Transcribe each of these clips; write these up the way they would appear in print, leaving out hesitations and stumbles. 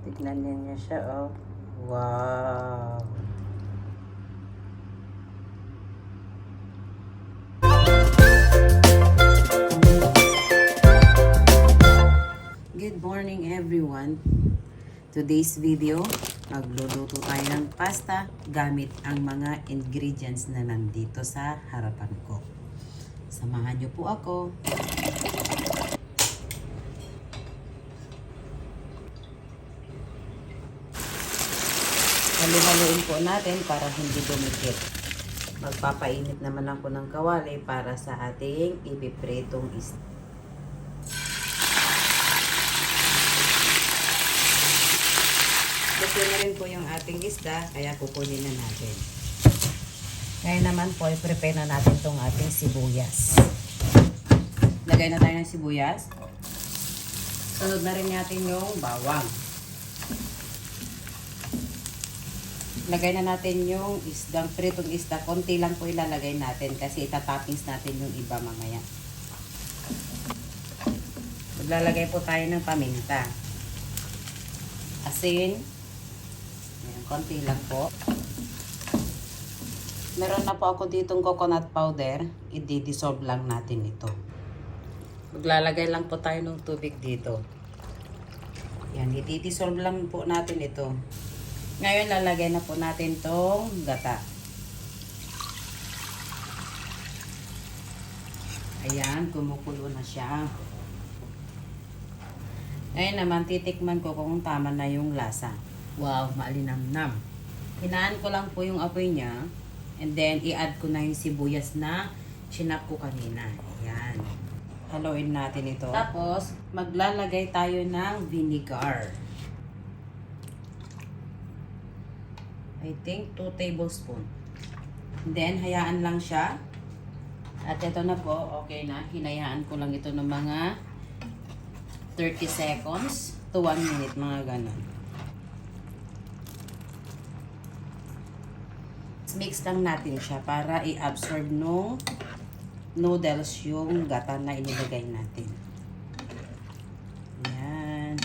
Tignan niyo siya, oh. Wow. Good morning, everyone. Today's video, magluluto tayo ng pasta gamit ang mga ingredients na nandito sa harapan ko. Samahan niyo po ako. Halu-haluin po natin para hindi dumikit. Magpapainit naman ako ng kawali para sa ating ipipritong isda. Gusto na rin po yung ating isda, kaya kukunin na natin. Ngayon naman po, i-prepare na natin itong ating sibuyas. Lagay na tayo ng sibuyas. Sunod na rin natin yung bawang. Lagay na natin yung isdang pritong isda. Konti lang po ilalagay natin kasi itatoppings natin yung iba mamaya. Maglalagay po tayo ng paminta. Asin. Ayan, konti lang po. Meron na po ako ditong coconut powder. I-dissolve lang natin ito. Maglalagay lang po tayo ng tubig dito. Yan, i-dissolve lang po natin ito. Ngayon, lalagay na po natin tong gata. Ayan, kumukulo na siya. Ngayon naman, titikman ko kung tama na yung lasa. Wow, maalinamnam. Hinaan ko lang po yung apoy niya. And then, i-add ko na yung sibuyas na sinap ko kanina. Ayan. Haluin natin ito. Tapos, maglalagay tayo ng vinegar. I think 2 tablespoons. Then, hayaan lang siya. At ito na po, okay na. Hinayaan ko lang ito ng mga 30 seconds to 1 minute, mga ganon. Mix lang natin siya para i-absorb nung noodles yung gata na inilagay natin. Ayan.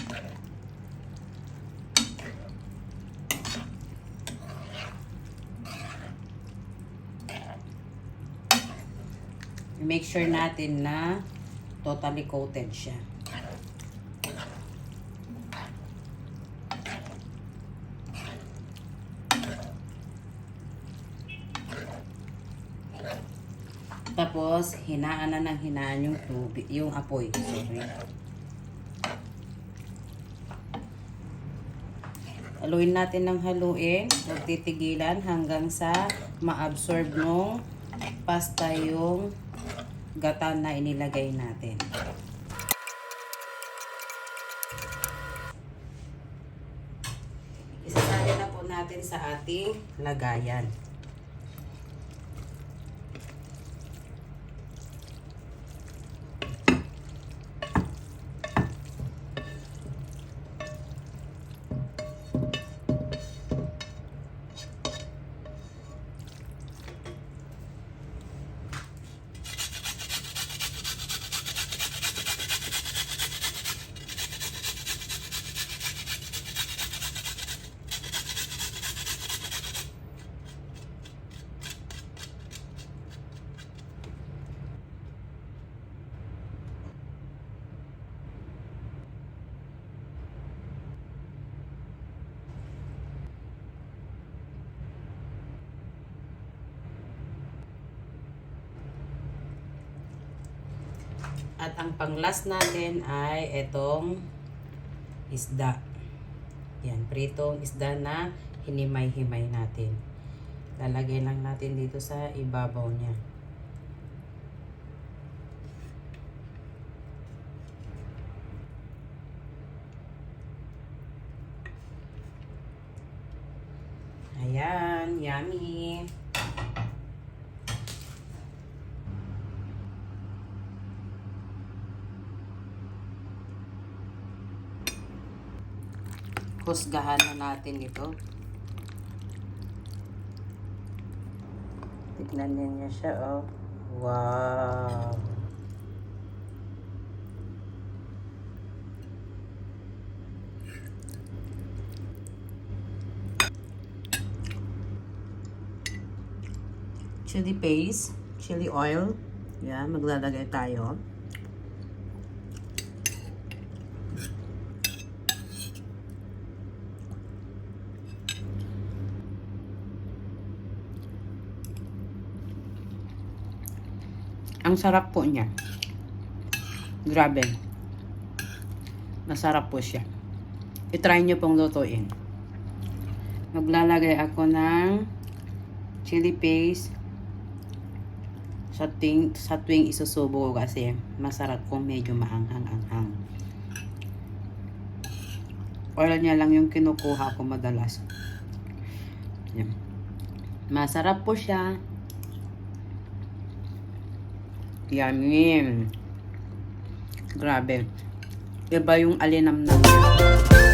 Make sure natin na totally coated siya. Tapos, hinaan na ng hinaan yung tubig, yung apoy. Sorry. Haluin natin ng haluin. Huwag titigilan hanggang sa ma-absorb nung pasta yung gata na inilagay natin. Isasali na po natin sa ating lagayan. At ang pang-last natin ay itong isda. Yan, pritong isda na hinimay-himay natin. Lalagay lang natin dito sa ibabaw niya. Ayan, yummy! Husgahan na natin ito. Tignan niyo siya, oh. Wow! chili paste, chili oil. Yan, maglalagay tayo. Ang sarap po niya. Grabe. Masarap po siya. I-try nyo pong lutuin. Maglalagay ako ng chili paste sa tuwing isusubo ko kasi masarap kung medyo maanghang-anghang. Oil niya lang yung kinukuha ko madalas. Yan. Masarap po siya. Yummy. Grabe. Iba yung alinamnam niya.